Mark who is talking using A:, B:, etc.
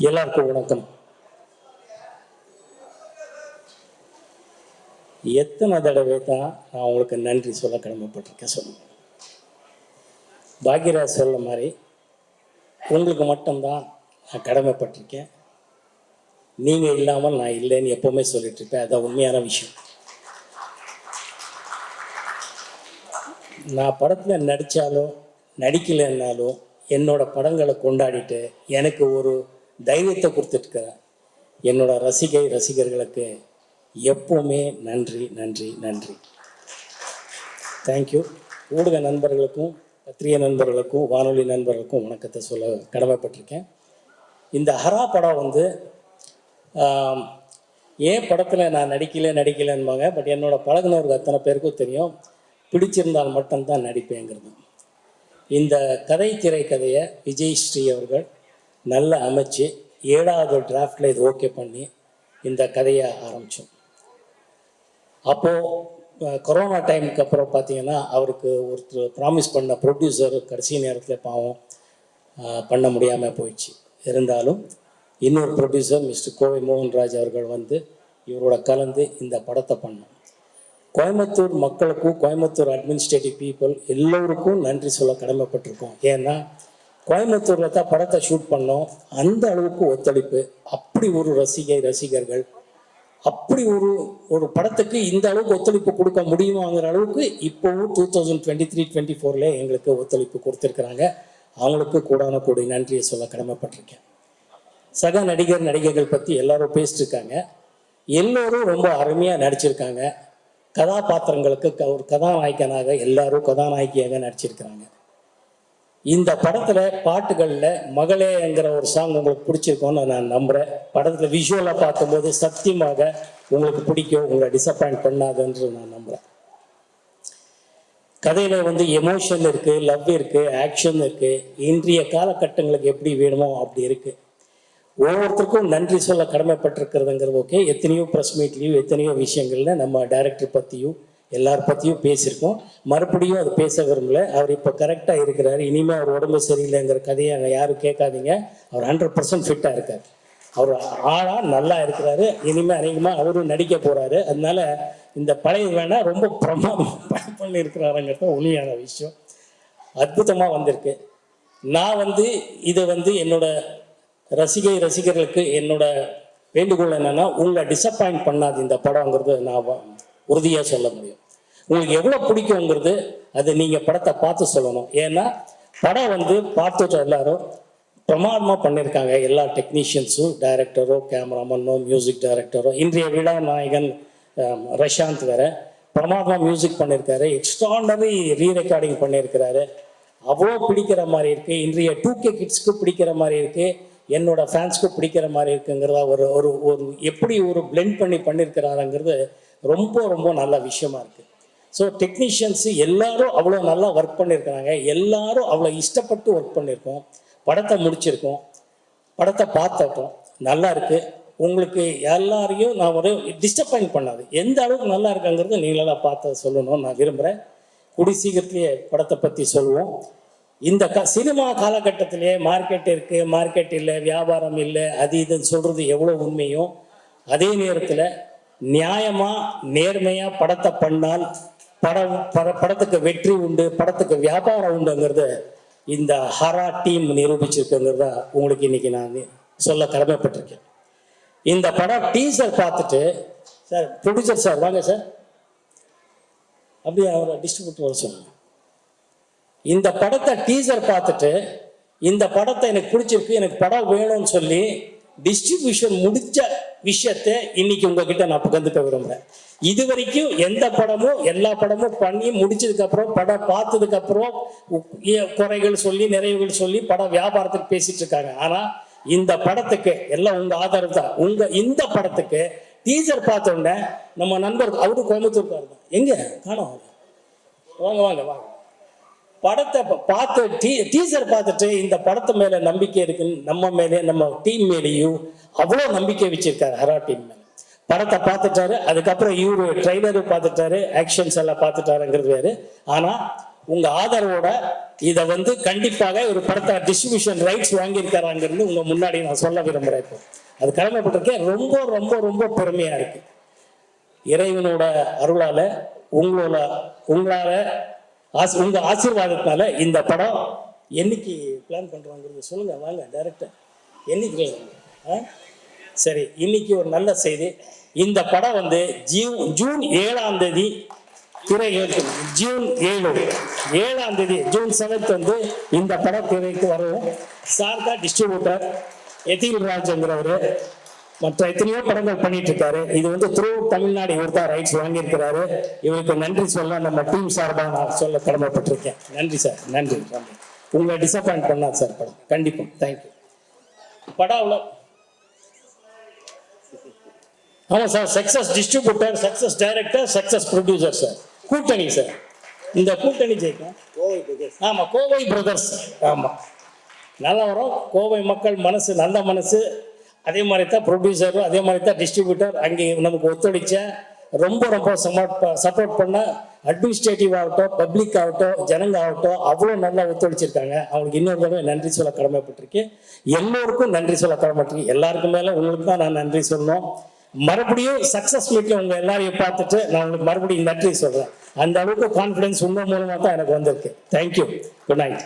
A: எல்லாருக்கும் வணக்கம். எத்தனை தடவை தான் நான் உங்களுக்கு நன்றி சொல்ல கடமைப்பட்டிருக்கேன் சொல்லுங்கள். பாக்யராஜ் சொல்ல மாதிரி உங்களுக்கு மட்டும்தான் நான் கடமைப்பட்டிருக்கேன். நீங்கள் இல்லாமல் நான் இல்லைன்னு எப்போவுமே சொல்லிட்டு இருப்பேன். அதுதான் உண்மையான விஷயம். நான் படத்தில் நடித்தாலும் நடிக்கலைன்னாலும் என்னோட படங்களை கொண்டாடிட்டு எனக்கு ஒரு தைரியத்தை கொடுத்துட்ருக்கிறேன். என்னோட ரசிகர்களுக்கு எப்போவுமே நன்றி நன்றி நன்றி. தேங்க்யூ. ஊடக நண்பர்களுக்கும் பத்திரிகை நண்பர்களுக்கும் வானொலி நண்பர்களுக்கும் வணக்கத்தை சொல்ல கடமைப்பட்டிருக்கேன். இந்த ஹரா படம் வந்து ஏன் படத்தில் நான் நடிக்கலைன்னுவாங்க. பட் என்னோடய பழகுனவருக்கு அத்தனை பேருக்கும் தெரியும், பிடிச்சிருந்தால் மட்டும்தான் நடிப்பேங்கிறது. இந்த திரைக்கதையை விஜய் ஸ்ரீ அவர்கள் நல்லா அமைச்சு 7வது டிராஃப்டில் இது ஓகே பண்ணி இந்த கதையை ஆரம்பித்தோம். அப்போது கொரோனா டைமுக்கு அப்புறம் பார்த்திங்கன்னா அவருக்கு ஒருத்தர் ப்ராமிஸ் பண்ண ப்ரொடியூசர் கடைசி நேரத்தில் பாவம் பண்ண முடியாமல் போயிடுச்சு. இருந்தாலும் இன்னொரு ப்ரொடியூசர் மிஸ்டர் கோவை மோகன்ராஜ் அவர்கள் வந்து இவரோட கலந்து இந்த படத்தை பண்ணோம். கோயம்புத்தூர் மக்களுக்கும் கோயம்புத்தூர் அட்மினிஸ்ட்ரேட்டிவ் பீப்புள் எல்லோருக்கும் நன்றி சொல்ல கடமைப்பட்டிருக்கோம். ஏன்னா கோயம்புத்தூரில் தான் படத்தை ஷூட் பண்ணோம். அந்த அளவுக்கு ஒத்துழைப்பு, அப்படி ஒரு ரசிகர்கள் அப்படி ஒரு படத்துக்கு இந்த அளவுக்கு ஒத்துழைப்பு கொடுக்க முடியுமாங்கிற அளவுக்கு இப்போவும் 2023-24 எங்களுக்கு ஒத்துழைப்பு கொடுத்துருக்குறாங்க. அவங்களுக்கு கூடான நன்றியை சொல்ல கடமைப்பட்டிருக்கேன். சக நடிகர்கள் பற்றி எல்லாரும் பேசிட்டு இருக்காங்க. எல்லோரும் ரொம்ப அருமையாக நடிச்சிருக்காங்க. கதாபாத்திரங்களுக்கு ஒரு கதாநாயகனாக எல்லாரும் கதாநாயகியாக நடிச்சிருக்கிறாங்க. இந்த படத்தில் பாட்டுகளில் மகளேங்கிற ஒரு சாங் உங்களுக்கு பிடிச்சிருக்கோன்னு நான் நம்புகிறேன். படத்தில் விஷுவலாக பார்க்கும்போது சத்தியமாக உங்களுக்கு பிடிக்கும், உங்களை டிசப்பாயிண்ட் பண்ணாதுன்னு நான் நம்புகிறேன். கதையில் வந்து எமோஷன் இருக்குது, லவ் இருக்குது, ஆக்ஷன் இருக்குது. இன்றைய காலகட்டங்களுக்கு எப்படி வேணுமோ அப்படி இருக்குது. ஒவ்வொருத்தருக்கும் நன்றி சொல்ல கடமைப்பட்டிருக்கிறதுங்கிறது ஓகே. எத்தனையோ ப்ரெஸ் மீட்லேயும் எத்தனையோ விஷயங்கள்ல நம்ம டைரக்டர் பற்றியும் எல்லார் பற்றியும் பேசியிருக்கோம். மறுபடியும் அது பேச விரும்பல. அவர் இப்போ கரெக்டாக இருக்கிறார். இனிமேல் அவர் உடம்பு சரியில்லைங்கிற கதையை அங்கே யாரும் கேட்காதீங்க. அவர் 100% ஃபிட்டாக இருக்கார். அவர் ஆளாக நல்லா இருக்கிறாரு. இனிமேல் அநேகமாக அவரும் நடிக்க போகிறாரு. அதனால இந்த பழைய வேணால் ரொம்ப பிரமாதமாக பண்ணி இருக்கிறாருங்கிறது உண்மையான விஷயம். அற்புதமாக வந்திருக்கு. நான் வந்து இதை வந்து என்னோட ரசிகர்களுக்கு என்னோட வேண்டுகோள் என்னன்னா, உங்களை டிசப்பாயிண்ட் பண்ணாது இந்த படங்கிறது நான் உறுதியாக சொல்ல முடியும். உங்களுக்கு எவ்வளோ பிடிக்குங்கிறது அது நீங்கள் படத்தை பார்த்து சொல்லணும். ஏன்னா படம் வந்து பார்த்துட்டு எல்லாரும் பிரமாதமாக பண்ணியிருக்காங்க. எல்லா டெக்னீஷியன்ஸும், டைரக்டரோ, கேமராமேனோ, மியூசிக் டைரக்டரோ, இன்றைய விழா நாயகன் ரஷாந்த் வேற பிரமாதமாக மியூசிக் பண்ணியிருக்காரு. எக்ஸ்ட்ராடனரி ரீரெக்கார்டிங் பண்ணியிருக்கிறாரு. அவ்வளோ பிடிக்கிற மாதிரி இருக்குது. இன்றைய 2K கிட்ஸ்க்கு பிடிக்கிற மாதிரி இருக்குது. என்னோட ஃபேன்ஸ்க்கு பிடிக்கிற மாதிரி இருக்குங்கிறதா ஒரு எப்படி ஒரு பிளெண்ட் பண்ணியிருக்கிறாருங்கிறது ரொம்ப ரொம்ப நல்ல விஷயமா இருக்குது. ஸோ டெக்னீஷியன்ஸு எல்லாரும் அவ்வளோ நல்லா ஒர்க் பண்ணியிருக்கிறாங்க. எல்லாரும் அவ்வளோ இஷ்டப்பட்டு ஒர்க் பண்ணியிருக்கோம். படத்தை முடிச்சிருக்கோம், படத்தை பார்த்துட்டோம், நல்லா இருக்குது. உங்களுக்கு எல்லாரையும் நான் ஒரு டிஸ்டப்பாயிண்ட் பண்ணாது. எந்த அளவுக்கு நல்லா இருக்குங்கிறது நீங்களாம் பார்த்து சொல்லணும்னு நான் விரும்புகிறேன். கூடி சீக்கிரத்திலேயே படத்தை பற்றி சொல்லுவோம். இந்த சினிமா காலகட்டத்திலே மார்க்கெட் இல்லை, வியாபாரம் இல்லை, அது இதுன்னு சொல்கிறது எவ்வளோ உண்மையோ, அதே நேரத்தில் நியாயமாக நேர்மையாக படத்தை பண்ணால் படத்துக்கு வெற்றி உண்டு, படத்துக்கு வியாபாரம் உண்டுங்கிறது இந்த ஹரா டீம் நிரூபிச்சிருக்குங்கிறத உங்களுக்கு இன்னைக்கு நான் சொல்ல கடமைப்பட்டிருக்கேன். இந்த படம் டீசர் பார்த்துட்டு, சார் ப்ரொடியூசர் சார் வாங்க சார், அப்படியே அவரை டிஸ்ட்ரிபியூட்டர் வர சொல்லுங்க. இந்த படத்தை டீசர் பார்த்துட்டு இந்த படத்தை எனக்கு பிடிச்சிருக்கு, எனக்கு படம் வேணும்னு சொல்லி டிஸ்ட்ரிபியூஷன் முடிச்ச விஷயத்தை இன்னைக்கு உங்ககிட்ட நான் பகிர்ந்துக்க விரும்புகிறேன். இது வரைக்கும் எந்த படமும் எல்லா படமும் பண்ணி முடிச்சதுக்கப்புறம் படம் பார்த்ததுக்கப்புறம் குறைகள் சொல்லி நிறைவுகள் சொல்லி படம் வியாபாரத்துக்கு பேசிட்டு இருக்காங்க. ஆனால் இந்த படத்துக்கு எல்லாம் உங்கள் ஆதரவு தான். இந்த படத்துக்கு டீசர் பார்த்த உடனே நம்ம நண்பர் அவரு கோயம்புத்தூர்கார் தான், எங்கே காணோம், வாங்க வாங்க வாங்க, படத்தை பார்த்து டீசர் பார்த்துட்டு இந்த படத்து மேலே நம்பிக்கை இருக்குன்னு நம்ம மேலே நம்ம டீம் மேலேயும் அவ்வளோ நம்பிக்கை வச்சிருக்காரு. ஹரா டீம் மேலே படத்தை பார்த்துட்டாரு. அதுக்கப்புறம் இவரு ட்ரெய்லரு பார்த்துட்டாரு, ஆக்ஷன்ஸ் எல்லாம் பார்த்துட்டாருங்கிறது வேறு. ஆனால் உங்கள் ஆதரவோட இதை வந்து கண்டிப்பாக ஒரு படத்தை டிஸ்ட்ரிபியூஷன் ரைட்ஸ் வாங்கியிருக்கிறாங்கிறது உங்கள் முன்னாடி நான் சொல்ல விரும்புகிறேன். இப்போ அது கடமைப்பட்டிருக்கேன். ரொம்ப ரொம்ப ரொம்ப பெருமையாக இருக்குது. இறைவனோட அருளால் உங்களால் உங்கள் ஆசீர்வாதத்தினால இந்த படம் என்னைக்கு பிளான் பண்ணுறாங்கிறது சொல்லுங்கள். வாங்க டைரக்டர், என்னைக்கு? சரி, இன்னைக்கு ஒரு நல்ல செய்தி. இந்த படம் வந்து ஜூன் 7ஆம் தேதி திரைக்கு, ஜூன் 7ஆம் தேதி, ஜூன் 7 வந்து இந்த படம் திரைக்கு வரும். சார் தான் டிஸ்ட்ரிபியூட்டர், எதில் ராஜங்கிறவர் மற்ற எத்தனையோ படங்கள் பண்ணிட்டு இருக்காரு. இது வந்து த்ரூ தமிழ்நாடு இவர் தான் ரைட்ஸ் வாங்கியிருக்கிறாரு. இவருக்கு நன்றி சொல்ல நம்ம டீம் சார்பாக நான் சொல்ல கடமைப்பட்டிருக்கேன். நன்றி சார், நன்றி. உங்களை டிசப்பாயிண்ட் பண்ணாது சார் படம், கண்டிப்பாக. தேங்க்யூ. படம் அவ்வளோ. ஆமாம் sir, success distributor, success director, success producer sir. கூட்டணி சார், இந்த கூட்டணி ஜெயிக்கும். ஆமாம், கோவை பிரதர்ஸ். ஆமாம், நல்லா வரும். கோவை மக்கள் மனசு, நல்ல மனசு. அதே மாதிரி தான் ப்ரொடியூசரும், அதே மாதிரி தான் டிஸ்ட்ரிபியூட்டர். அங்கே நமக்கு ஒத்துழைச்ச, ரொம்ப ரொம்ப சப்போர்ட் பண்ண அட்மினிஸ்ட்ரேட்டிவ் ஆகட்டும், பப்ளிக் ஆகட்டும், ஜனங்க ஆகட்டும், அவ்வளோ நல்லா ஒத்துழைச்சிருக்காங்க. அவங்களுக்கு இன்னொரு தடவை நன்றி சொல்ல கடமைப்பட்டிருக்கேன். எல்லோருக்கும் நன்றி சொல்ல கடமைப்பட்டிருக்கேன். எல்லாருக்கும் மேலே உங்களுக்கு தான் நான் நன்றி சொல்லணும். மறுபடியும் சக்ஸஸ் மீட்டில் உங்கள் எல்லாரையும் பார்த்துட்டு நான் உங்களுக்கு மறுபடியும் நன்றி சொல்கிறேன். அந்த அளவுக்கு கான்ஃபிடன்ஸ் உங்கள் மூலமாக தான் எனக்கு வந்திருக்கு. தேங்க்யூ. Good night.